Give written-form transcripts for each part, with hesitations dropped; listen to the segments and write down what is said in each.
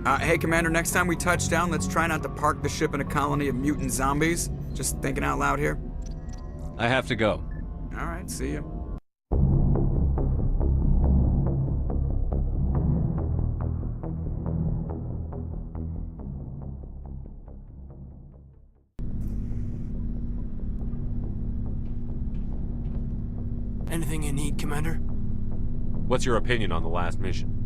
Hey, Commander, next time we touch down, let's try not to park the ship in a colony of mutant zombies. Just thinking out loud here. I have to go. All right, see ya. Anything you need, Commander? What's your opinion on the last mission?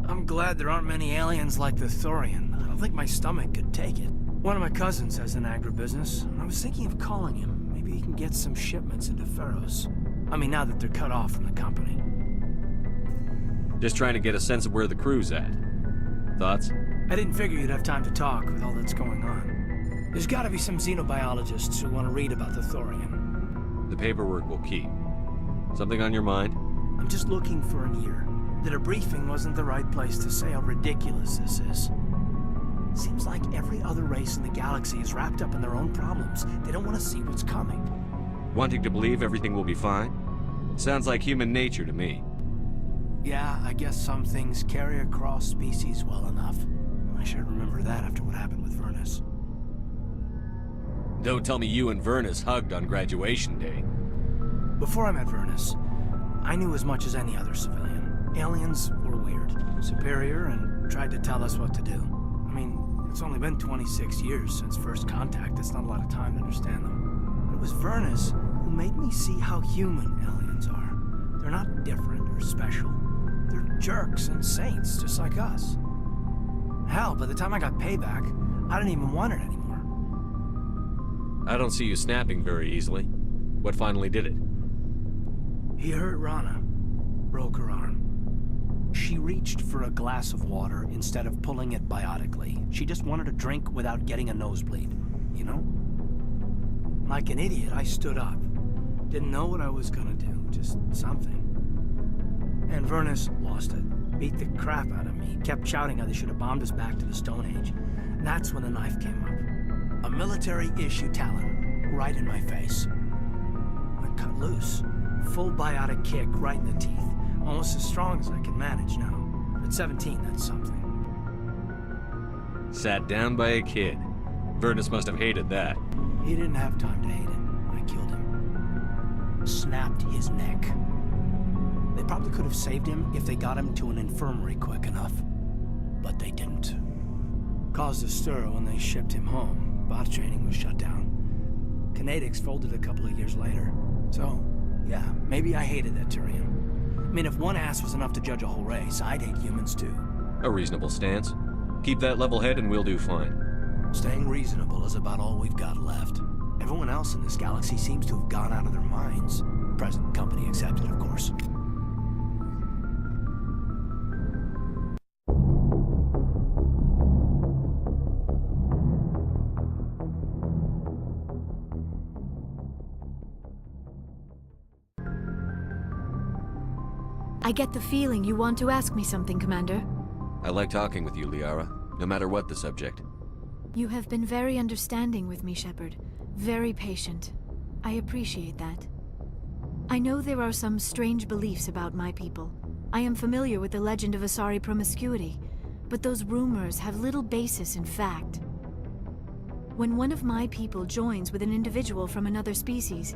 I'm glad there aren't many aliens like the Thorian. I don't think my stomach could take it. One of my cousins has an agribusiness, and I was thinking of calling him. Maybe he can get some shipments into Feros. I mean, now that they're cut off from the company. Just trying to get a sense of where the crew's at. Thoughts? I didn't figure you'd have time to talk with all that's going on. There's gotta be some xenobiologists who want to read about the Thorian. The paperwork will keep. Something on your mind? I'm just looking for an ear. The debriefing wasn't the right place to say how ridiculous this is. Seems like every other race in the galaxy is wrapped up in their own problems. They don't want to see what's coming. Wanting to believe everything will be fine? Sounds like human nature to me. Yeah, I guess some things carry across species well enough. I should remember that after what happened with Vernus. Don't tell me you and Vernus hugged on graduation day. Before I met Vernus, I knew as much as any other civilian. Aliens were weird, superior, and tried to tell us what to do. I mean, it's only been 26 years since first contact. That's not a lot of time to understand them. But it was Vernus who made me see how human aliens are. They're not different or special. They're jerks and saints, just like us. Hell, by the time I got payback, I didn't even want it anymore. I don't see you snapping very easily. What finally did it? He hurt Rana. Broke her arm. She reached for a glass of water instead of pulling it biotically. She just wanted a drink without getting a nosebleed, you know? Like an idiot, I stood up. Didn't know what I was gonna do, just something. And Vernus lost it. Beat the crap out of me. Kept shouting how they should have bombed us back to the Stone Age. And that's when the knife came up. A military-issue talon, right in my face. I cut loose. Full biotic kick right in the teeth. Almost as strong as I can manage now. At 17, that's something. Sat down by a kid. Vernus must have hated that. He didn't have time to hate it. I killed him. Snapped his neck. They probably could have saved him if they got him to an infirmary quick enough. But they didn't. Caused a stir when they shipped him home. Bot training was shut down. Kinetics folded a couple of years later. So, yeah, maybe I hated that Turian. I mean, if one ass was enough to judge a whole race, I'd hate humans too. A reasonable stance. Keep that level head and we'll do fine. Staying reasonable is about all we've got left. Everyone else in this galaxy seems to have gone out of their minds. Present company accepted, of course. I get the feeling you want to ask me something, Commander. I like talking with you, Liara, no matter what the subject. You have been very understanding with me, Shepard. Very patient. I appreciate that. I know there are some strange beliefs about my people. I am familiar with the legend of Asari promiscuity, but those rumors have little basis in fact. When one of my people joins with an individual from another species,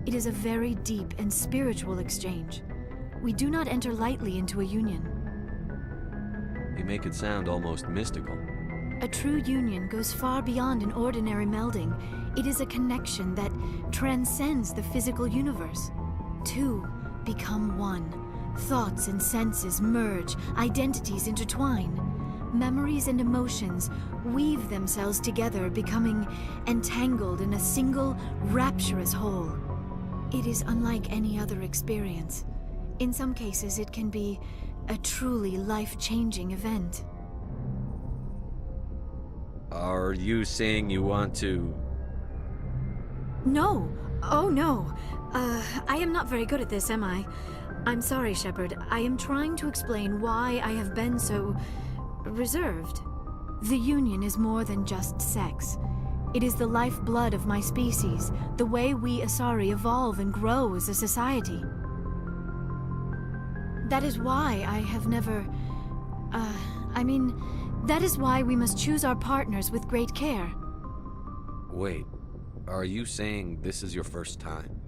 it is a very deep and spiritual exchange. We do not enter lightly into a union. You make it sound almost mystical. A true union goes far beyond an ordinary melding. It is a connection that transcends the physical universe. Two become one. Thoughts and senses merge, identities intertwine. Memories and emotions weave themselves together, becoming entangled in a single, rapturous whole. It is unlike any other experience. In some cases, it can be a truly life-changing event. Are you saying you want to... No. Oh, no. I am not very good at this, am I? I'm sorry, Shepard. I am trying to explain why I have been so... reserved. The Union is more than just sex. It is the lifeblood of my species, the way we Asari evolve and grow as a society. That is why I have never... That is why we must choose our partners with great care. Wait, are you saying this is your first time?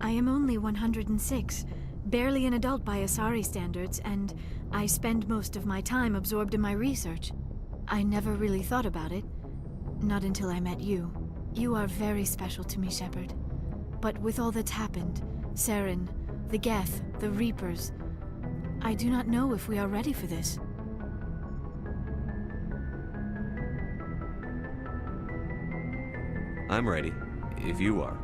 I am only 106, barely an adult by Asari standards, and I spend most of my time absorbed in my research. I never really thought about it. Not until I met you. You are very special to me, Shepard. But with all that's happened, Saren, the Geth, the Reapers, I do not know if we are ready for this. I'm ready, if you are.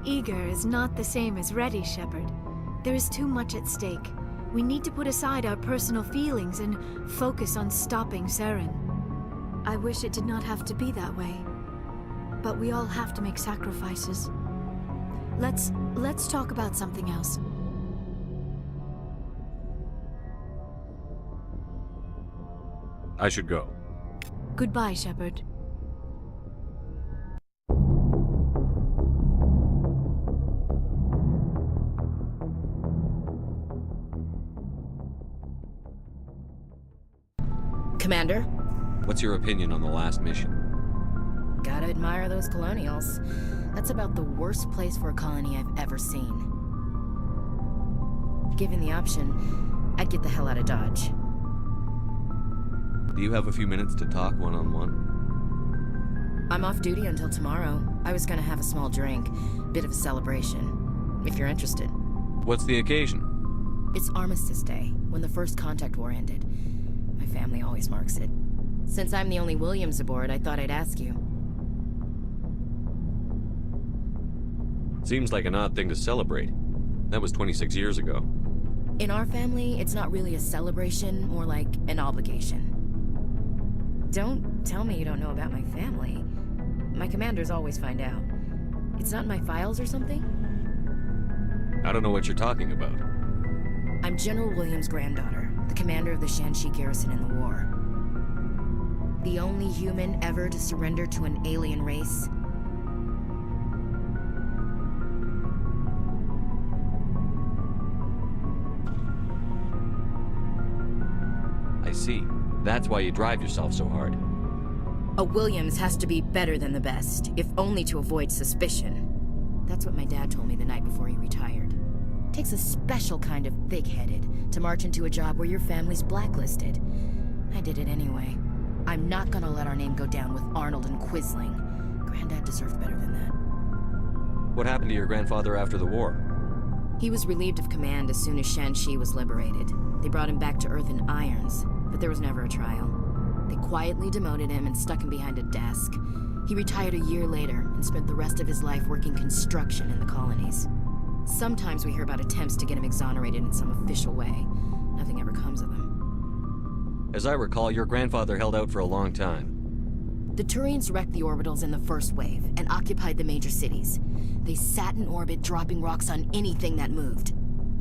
Eager is not the same as ready, Shepard. There is too much at stake. We need to put aside our personal feelings and focus on stopping Saren. I wish it did not have to be that way. But we all have to make sacrifices. Let's talk about something else. I should go. Goodbye, Shepard. Commander? What's your opinion on the last mission? Gotta admire those colonials. That's about the worst place for a colony I've ever seen. Given the option, I'd get the hell out of Dodge. Do you have a few minutes to talk one-on-one? I'm off duty until tomorrow. I was gonna have a small drink, bit of a celebration, if you're interested. What's the occasion? It's Armistice Day, when the First Contact War ended. My family always marks it. Since I'm the only Williams aboard, I thought I'd ask you. Seems like an odd thing to celebrate. That was 26 years ago. In our family, it's not really a celebration, more like an obligation. Don't tell me you don't know about my family. My commanders always find out. It's not in my files or something? I don't know what you're talking about. I'm General Williams' granddaughter, the commander of the Shanxi garrison in the war. The only human ever to surrender to an alien race. I see. That's why you drive yourself so hard. A Williams has to be better than the best, if only to avoid suspicion. That's what my dad told me the night before he retired. Takes a special kind of thick-headed to march into a job where your family's blacklisted. I did it anyway. I'm not gonna let our name go down with Arnold and Quisling. Granddad deserved better than that. What happened to your grandfather after the war? He was relieved of command as soon as Shanxi was liberated. They brought him back to Earth in irons, but there was never a trial. They quietly demoted him and stuck him behind a desk. He retired a year later and spent the rest of his life working construction in the colonies. Sometimes we hear about attempts to get him exonerated in some official way. Nothing ever comes of them. As I recall, your grandfather held out for a long time. The Turians wrecked the orbitals in the first wave and occupied the major cities. They sat in orbit, dropping rocks on anything that moved.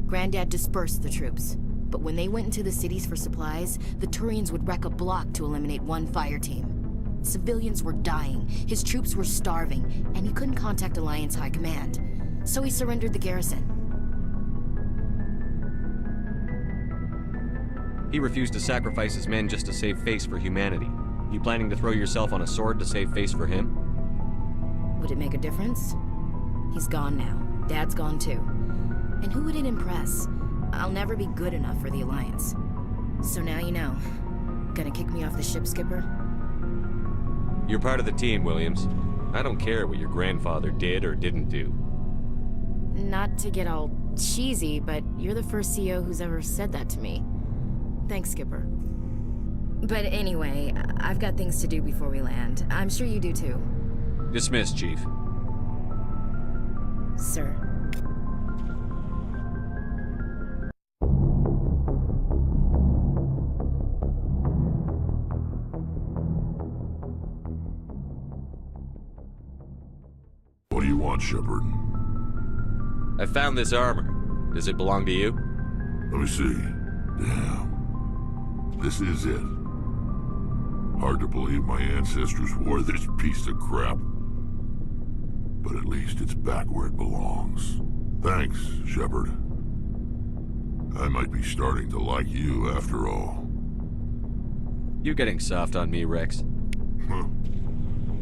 Granddad dispersed the troops, but when they went into the cities for supplies, the Turians would wreck a block to eliminate one fire team. Civilians were dying, his troops were starving, and he couldn't contact Alliance High Command. So he surrendered the garrison. He refused to sacrifice his men just to save face for humanity. You planning to throw yourself on a sword to save face for him? Would it make a difference? He's gone now. Dad's gone too. And who would it impress? I'll never be good enough for the Alliance. So now you know. Gonna kick me off the ship, Skipper? You're part of the team, Williams. I don't care what your grandfather did or didn't do. Not to get all cheesy, but you're the first CO who's ever said that to me. Thanks, Skipper. But anyway, I've got things to do before we land. I'm sure you do too. Dismissed, Chief. Sir. What do you want, Shepard? I found this armor. Does it belong to you? Let me see. Damn. This is it. Hard to believe my ancestors wore this piece of crap. But at least it's back where it belongs. Thanks, Shepard. I might be starting to like you after all. You getting soft on me, Wrex? Huh.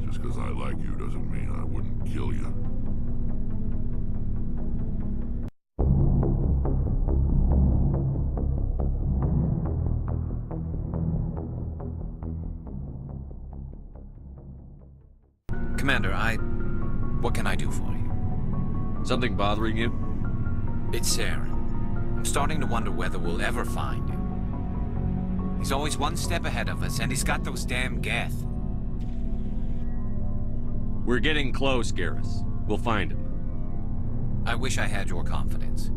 Just because I like you doesn't mean I wouldn't kill you. Commander, what can I do for you? Something bothering you? It's Saren. I'm starting to wonder whether we'll ever find him. He's always one step ahead of us, and he's got those damn Geth. We're getting close, Garrus. We'll find him. I wish I had your confidence.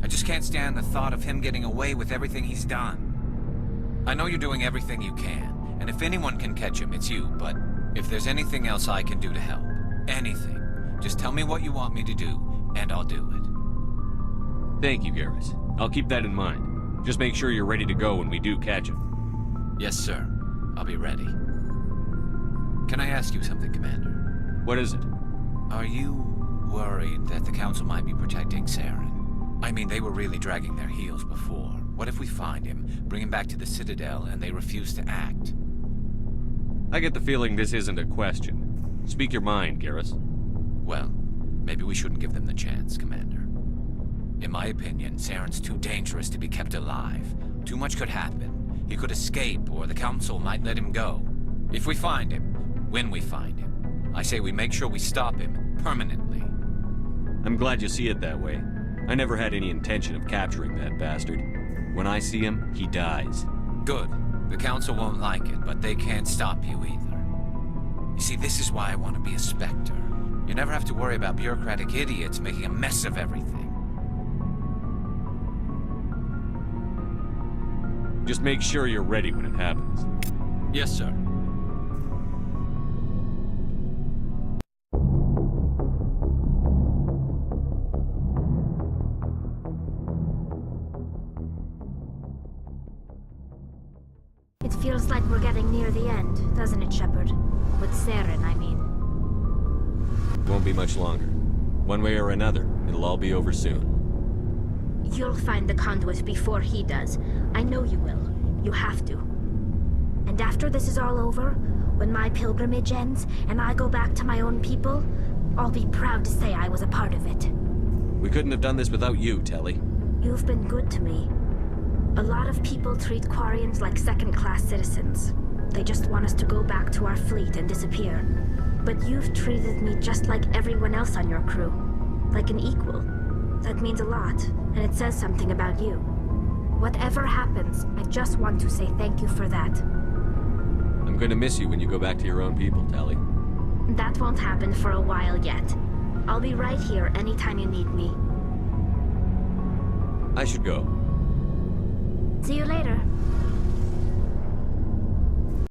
I just can't stand the thought of him getting away with everything he's done. I know you're doing everything you can, and if anyone can catch him, it's you, but if there's anything else I can do to help, anything, just tell me what you want me to do, and I'll do it. Thank you, Garrus. I'll keep that in mind. Just make sure you're ready to go when we do catch him. Yes, sir. I'll be ready. Can I ask you something, Commander? What is it? Are you worried that the Council might be protecting Saren? I mean, they were really dragging their heels before. What if we find him, bring him back to the Citadel, and they refuse to act? I get the feeling this isn't a question. Speak your mind, Garrus. Well, maybe we shouldn't give them the chance, Commander. In my opinion, Saren's too dangerous to be kept alive. Too much could happen. He could escape, or the Council might let him go. If we find him, when we find him, I say we make sure we stop him, permanently. I'm glad you see it that way. I never had any intention of capturing that bastard. When I see him, he dies. Good. The Council won't like it, but they can't stop you either. You see, this is why I want to be a Spectre. You never have to worry about bureaucratic idiots making a mess of everything. Just make sure you're ready when it happens. Yes, sir. It feels like we're getting near the end, doesn't it, Shepard? With Saren, I mean. Won't be much longer. One way or another, it'll all be over soon. You'll find the conduit before he does. I know you will. You have to. And after this is all over, when my pilgrimage ends and I go back to my own people, I'll be proud to say I was a part of it. We couldn't have done this without you, Tali. You've been good to me. A lot of people treat Quarians like second-class citizens. They just want us to go back to our fleet and disappear. But you've treated me just like everyone else on your crew. Like an equal. That means a lot, and it says something about you. Whatever happens, I just want to say thank you for that. I'm gonna miss you when you go back to your own people, Tali. That won't happen for a while yet. I'll be right here anytime you need me. I should go. See you later.